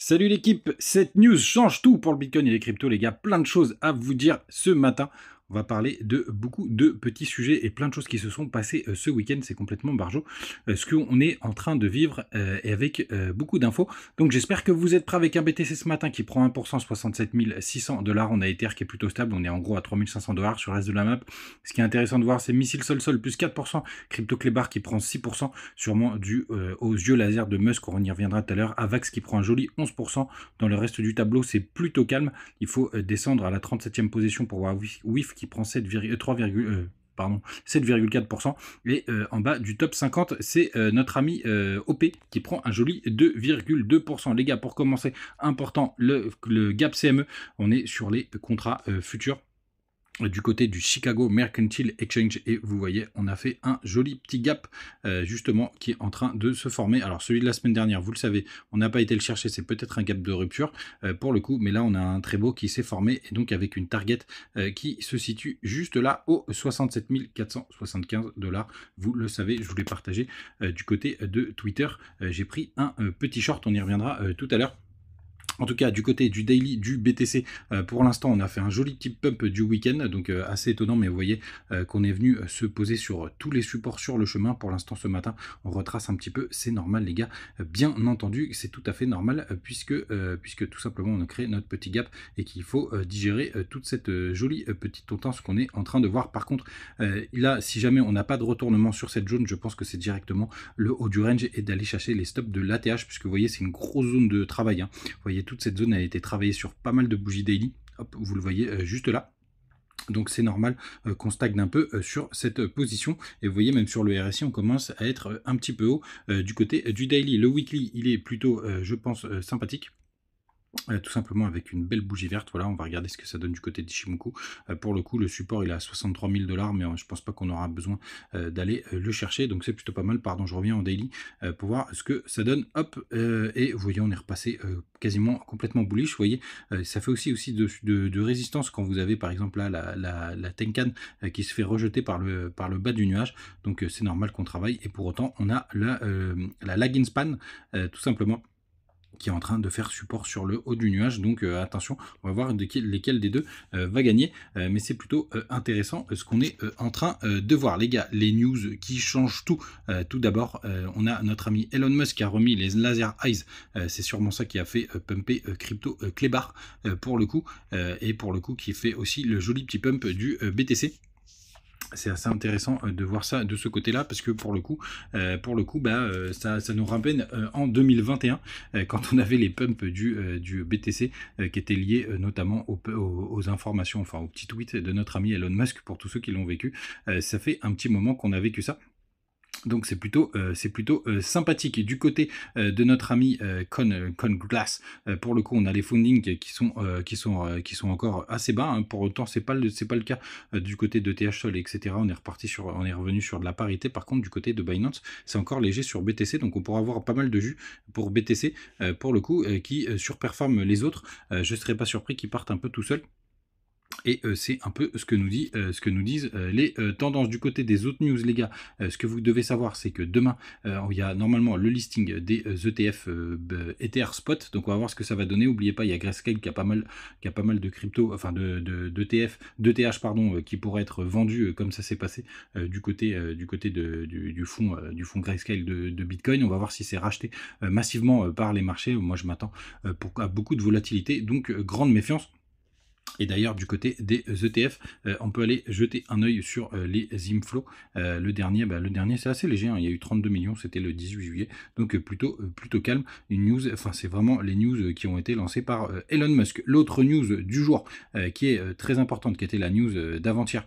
Salut l'équipe, cette news change tout pour le Bitcoin et les cryptos les gars, plein de choses à vous dire ce matin. On va parler de beaucoup de petits sujets et plein de choses qui se sont passées ce week-end, c'est complètement barjo ce qu'on est en train de vivre et avec beaucoup d'infos. Donc j'espère que vous êtes prêts avec un BTC ce matin qui prend 1%, 67 600 $. On a Ether qui est plutôt stable, on est en gros à 3500 $ sur le reste de la map. Ce qui est intéressant de voir, c'est Missile Sol plus 4%, Crypto Klebar qui prend 6%, sûrement dû aux yeux laser de Musk, on y reviendra tout à l'heure. Avax qui prend un joli 11%. Dans le reste du tableau, c'est plutôt calme. Il faut descendre à la 37e position pour voir WIF qui prend 7,4%. Et en bas du top 50, c'est notre ami OP qui prend un joli 2,2%. Les gars, pour commencer, important, le gap CME, on est sur les contrats futurs du côté du Chicago Mercantile Exchange et vous voyez on a fait un joli petit gap justement qui est en train de se former. Alors celui de la semaine dernière, vous le savez, on n'a pas été le chercher, c'est peut-être un gap de rupture pour le coup, mais là on a un très beau qui s'est formé et donc avec une target qui se situe juste là au 67 475 $. Vous le savez, je vous l'ai partagé du côté de Twitter. J'ai pris un petit short, on y reviendra tout à l'heure. En tout cas, du côté du daily, du BTC, pour l'instant, on a fait un joli petit pump du week-end, donc assez étonnant, mais vous voyez qu'on est venu se poser sur tous les supports sur le chemin. Pour l'instant, ce matin, on retrace un petit peu, c'est normal les gars, bien entendu, c'est tout à fait normal, puisque tout simplement, on a créé notre petit gap et qu'il faut digérer toute cette jolie petite tendance qu'on est en train de voir. Par contre, là, si jamais on n'a pas de retournement sur cette zone, je pense que c'est directement le haut du range et d'aller chercher les stops de l'ATH, puisque vous voyez, c'est une grosse zone de travail, hein. Vous voyez, toute cette zone a été travaillée sur pas mal de bougies daily. Hop, vous le voyez juste là. Donc c'est normal qu'on stagne un peu sur cette position. Et vous voyez, même sur le RSI, on commence à être un petit peu haut du côté du daily. Le weekly, il est plutôt, je pense, sympathique. Tout simplement avec une belle bougie verte. Voilà, on va regarder ce que ça donne du côté d'Ishimoku. Pour le coup, le support il est à 63 000 $, mais je pense pas qu'on aura besoin d'aller le chercher, donc c'est plutôt pas mal. Pardon, je reviens en daily pour voir ce que ça donne. Hop, et vous voyez, on est repassé quasiment complètement bullish. Vous voyez, ça fait aussi de résistance quand vous avez par exemple là la Tenkan qui se fait rejeter par le bas du nuage. Donc c'est normal qu'on travaille, et pour autant on a la lagging span tout simplement, qui est en train de faire support sur le haut du nuage. Donc attention, on va voir lesquels des deux va gagner, mais c'est plutôt intéressant ce qu'on est en train de voir les gars. Les news qui changent tout. Tout d'abord, on a notre ami Elon Musk qui a remis les laser eyes, c'est sûrement ça qui a fait pumper Crypto Klebar pour le coup, et pour le coup qui fait aussi le joli petit pump du BTC. C'est assez intéressant de voir ça de ce côté-là, parce que pour le coup, ça nous ramène en 2021, quand on avait les pumps du BTC qui étaient liés notamment aux informations, enfin aux petits tweets de notre ami Elon Musk. Pour tous ceux qui l'ont vécu, ça fait un petit moment qu'on a vécu ça. Donc c'est plutôt sympathique. Et du côté de notre ami ConGlass, pour le coup on a les fundings qui sont encore assez bas, hein. Pour autant c'est pas le cas du côté de TH Sol, etc. On est revenu sur de la parité. Par contre du côté de Binance c'est encore léger sur BTC, donc on pourra avoir pas mal de jus pour BTC pour le coup qui surperforme les autres. Je serais pas surpris qu'ils partent un peu tout seuls. Et c'est un peu ce que nous disent les tendances. Du côté des autres news les gars, ce que vous devez savoir, c'est que demain il y a normalement le listing des ETF Ether Spot. Donc on va voir ce que ça va donner. N'oubliez pas, il y a Grayscale qui a pas mal de crypto, enfin d'ETH pardon, qui pourraient être vendus comme ça s'est passé du côté du fonds Grayscale de Bitcoin. On va voir si c'est racheté massivement par les marchés. Moi je m'attends à beaucoup de volatilité, donc grande méfiance. Et d'ailleurs du côté des ETF, on peut aller jeter un œil sur les Zimflow. Le dernier c'est assez léger, hein. Il y a eu 32 millions, c'était le 18 juillet, donc plutôt calme. Une news, enfin c'est vraiment les news qui ont été lancées par Elon Musk. L'autre news du jour qui est très importante, qui était la news d'avant-hier,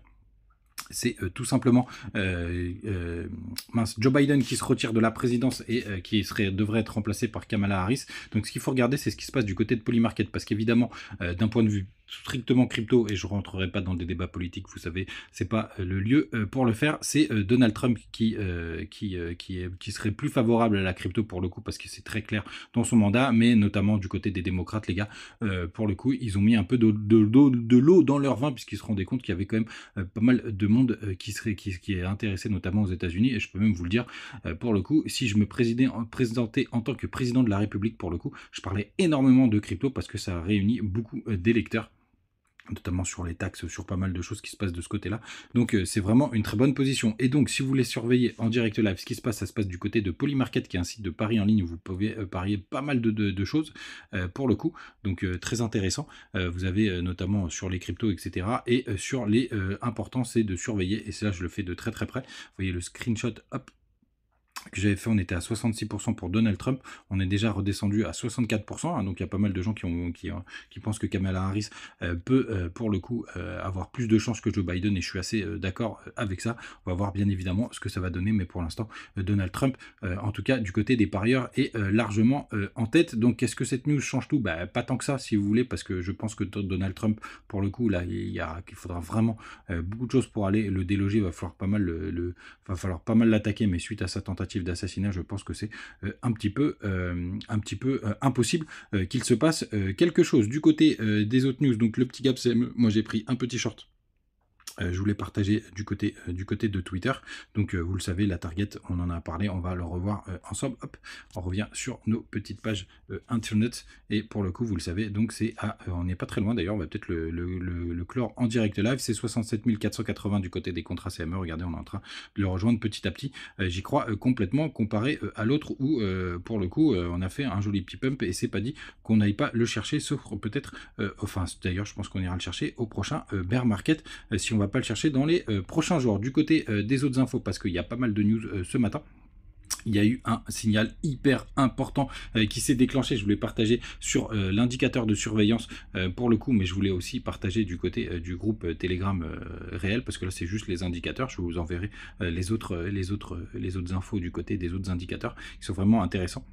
c'est tout simplement Joe Biden qui se retire de la présidence et qui devrait être remplacé par Kamala Harris. Donc ce qu'il faut regarder, c'est ce qui se passe du côté de Polymarket, parce qu'évidemment d'un point de vue strictement crypto, et je rentrerai pas dans des débats politiques, vous savez, c'est pas le lieu pour le faire. C'est Donald Trump qui serait plus favorable à la crypto pour le coup, parce que c'est très clair dans son mandat, mais notamment du côté des démocrates, les gars, pour le coup, ils ont mis un peu de l'eau dans leur vin, puisqu'ils se rendaient compte qu'il y avait quand même pas mal de monde qui est intéressé, notamment aux États-Unis. Et je peux même vous le dire, pour le coup, si je me présentais en tant que président de la République, pour le coup, je parlais énormément de crypto parce que ça réunit beaucoup d'électeurs, notamment sur les taxes, sur pas mal de choses qui se passent de ce côté-là. Donc c'est vraiment une très bonne position. Et donc si vous voulez surveiller en direct live ce qui se passe, ça se passe du côté de Polymarket, qui est un site de paris en ligne où vous pouvez parier pas mal de choses pour le coup. Donc très intéressant. Vous avez notamment sur les cryptos, etc. Et sur les importants, c'est de surveiller. Et ça, je le fais de très très près. Vous voyez le screenshot, hop, que j'avais fait, on était à 66% pour Donald Trump, on est déjà redescendu à 64%, hein, donc il y a pas mal de gens qui pensent que Kamala Harris peut pour le coup avoir plus de chances que Joe Biden, et je suis assez d'accord avec ça. On va voir bien évidemment ce que ça va donner, mais pour l'instant Donald Trump, en tout cas du côté des parieurs, est largement en tête. Donc est-ce que cette news change tout? Pas tant que ça, si vous voulez, parce que je pense que Donald Trump, pour le coup, là, il faudra vraiment beaucoup de choses pour aller le déloger. Il va falloir pas mal l'attaquer, mais suite à sa tentative d'assassinat, je pense que c'est un petit peu impossible qu'il se passe quelque chose. Du côté des autres news, donc le petit gap CME, moi j'ai pris un petit short. Je voulais partager du côté de Twitter. Donc vous le savez, la target, on en a parlé, on va le revoir ensemble. Hop, on revient sur nos petites pages internet, et pour le coup, vous le savez, donc c'est on n'est pas très loin d'ailleurs, on va peut-être le clore en direct live. C'est 67 480 du côté des contrats CME. Regardez, on est en train de le rejoindre petit à petit. J'y crois complètement, comparé à l'autre où pour le coup on a fait un joli petit pump, et c'est pas dit qu'on n'aille pas le chercher, sauf peut-être enfin d'ailleurs je pense qu'on ira le chercher au prochain bear market, si on va pas le chercher dans les prochains jours. Du côté des autres infos, parce qu'il y a pas mal de news ce matin, il y a eu un signal hyper important qui s'est déclenché. Je voulais partager sur l'indicateur de surveillance pour le coup, mais je voulais aussi partager du côté du groupe Telegram réel, parce que là c'est juste les indicateurs. Je vous enverrai les autres infos du côté des autres indicateurs qui sont vraiment intéressants.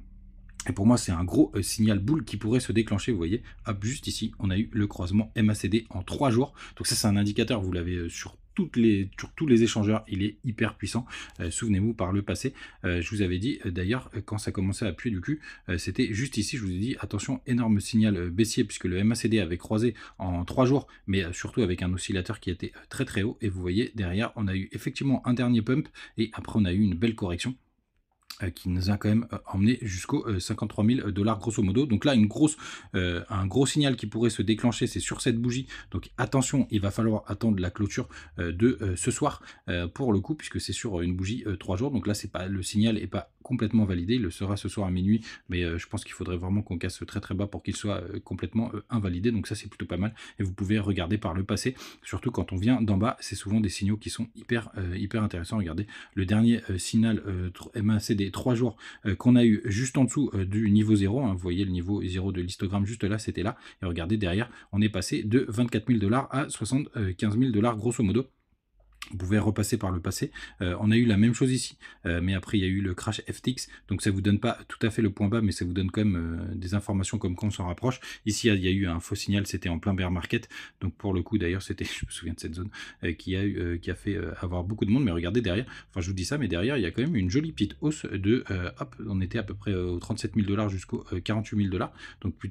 Et pour moi, c'est un gros signal boule qui pourrait se déclencher. Vous voyez, hop, juste ici, on a eu le croisement MACD en 3 jours. Donc ça, c'est un indicateur, vous l'avez sur tous les échangeurs, il est hyper puissant. Souvenez-vous, par le passé, je vous avais dit, d'ailleurs, quand ça commençait à puer du cul, c'était juste ici, je vous ai dit, attention, énorme signal baissier, puisque le MACD avait croisé en 3 jours, mais surtout avec un oscillateur qui était très très haut. Et vous voyez, derrière, on a eu effectivement un dernier pump, et après, on a eu une belle correction qui nous a quand même emmené jusqu'aux 53 000 $ grosso modo. Donc là, un gros signal qui pourrait se déclencher, c'est sur cette bougie. Donc attention, il va falloir attendre la clôture de ce soir pour le coup, puisque c'est sur une bougie 3 jours. Donc là, le signal n'est pas complètement validé. Il le sera ce soir à minuit, mais je pense qu'il faudrait vraiment qu'on casse très très bas pour qu'il soit complètement invalidé. Donc ça, c'est plutôt pas mal. Et vous pouvez regarder par le passé, surtout quand on vient d'en bas, c'est souvent des signaux qui sont hyper intéressants. Regardez, le dernier signal MACD 3 jours qu'on a eu juste en dessous du niveau 0, hein, vous voyez le niveau 0 de l'histogramme juste là, c'était là, et regardez derrière, on est passé de 24 000 $ à 75 000 $ grosso modo. Vous pouvez repasser par le passé. On a eu la même chose ici, mais après il y a eu le crash FTX, donc ça vous donne pas tout à fait le point bas, mais ça vous donne quand même des informations comme quand on s'en rapproche. Ici il y a eu un faux signal, c'était en plein bear market, donc pour le coup d'ailleurs c'était, je me souviens de cette zone qui a fait avoir beaucoup de monde, mais regardez derrière, enfin je vous dis ça, mais derrière il y a quand même une jolie petite hausse de, hop, on était à peu près aux 37 000 $ jusqu'aux 48 000 $, donc qui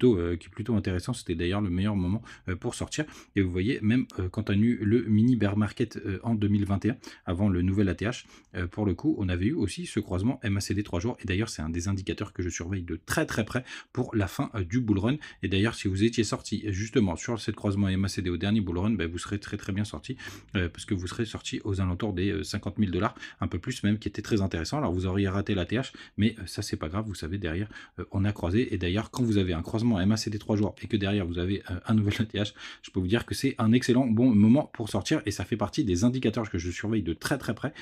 est plutôt intéressant. C'était d'ailleurs le meilleur moment pour sortir, et vous voyez même quand on a eu le mini bear market en 2021, avant le nouvel ATH, pour le coup, on avait eu aussi ce croisement MACD 3 jours, et d'ailleurs, c'est un des indicateurs que je surveille de très très près pour la fin du bull run. Et d'ailleurs, si vous étiez sorti justement sur ce croisement MACD au dernier bull run, vous serez très très bien sorti, parce que vous serez sorti aux alentours des 50 000 $, un peu plus même, qui était très intéressant. Alors, vous auriez raté l'ATH, mais ça, c'est pas grave, vous savez, derrière, on a croisé. Et d'ailleurs, quand vous avez un croisement MACD 3 jours et que derrière, vous avez un nouvel ATH, je peux vous dire que c'est un excellent bon moment pour sortir, et ça fait partie des indicateurs que je surveille de très très près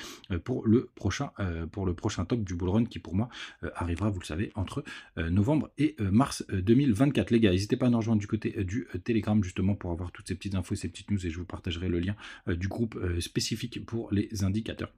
pour le prochain top du bull run, qui pour moi arrivera, vous le savez, entre novembre et mars 2024. Les gars, n'hésitez pas à nous rejoindre du côté du Telegram justement pour avoir toutes ces petites infos, ces petites news, et je vous partagerai le lien du groupe spécifique pour les indicateurs.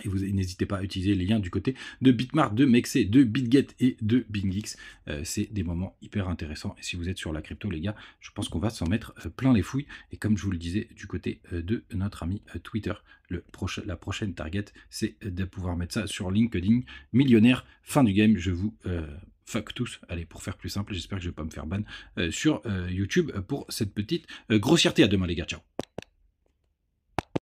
Et vous n'hésitez pas à utiliser les liens du côté de Bitmart, de Mexc, de BitGet et de BingX. C'est des moments hyper intéressants. Et si vous êtes sur la crypto, les gars, je pense qu'on va s'en mettre plein les fouilles. Et comme je vous le disais, du côté de notre ami Twitter, la prochaine target, c'est de pouvoir mettre ça sur LinkedIn. Millionnaire, fin du game. Je vous fuck tous. Allez, pour faire plus simple, j'espère que je ne vais pas me faire ban sur YouTube pour cette petite grossièreté. À demain, les gars. Ciao.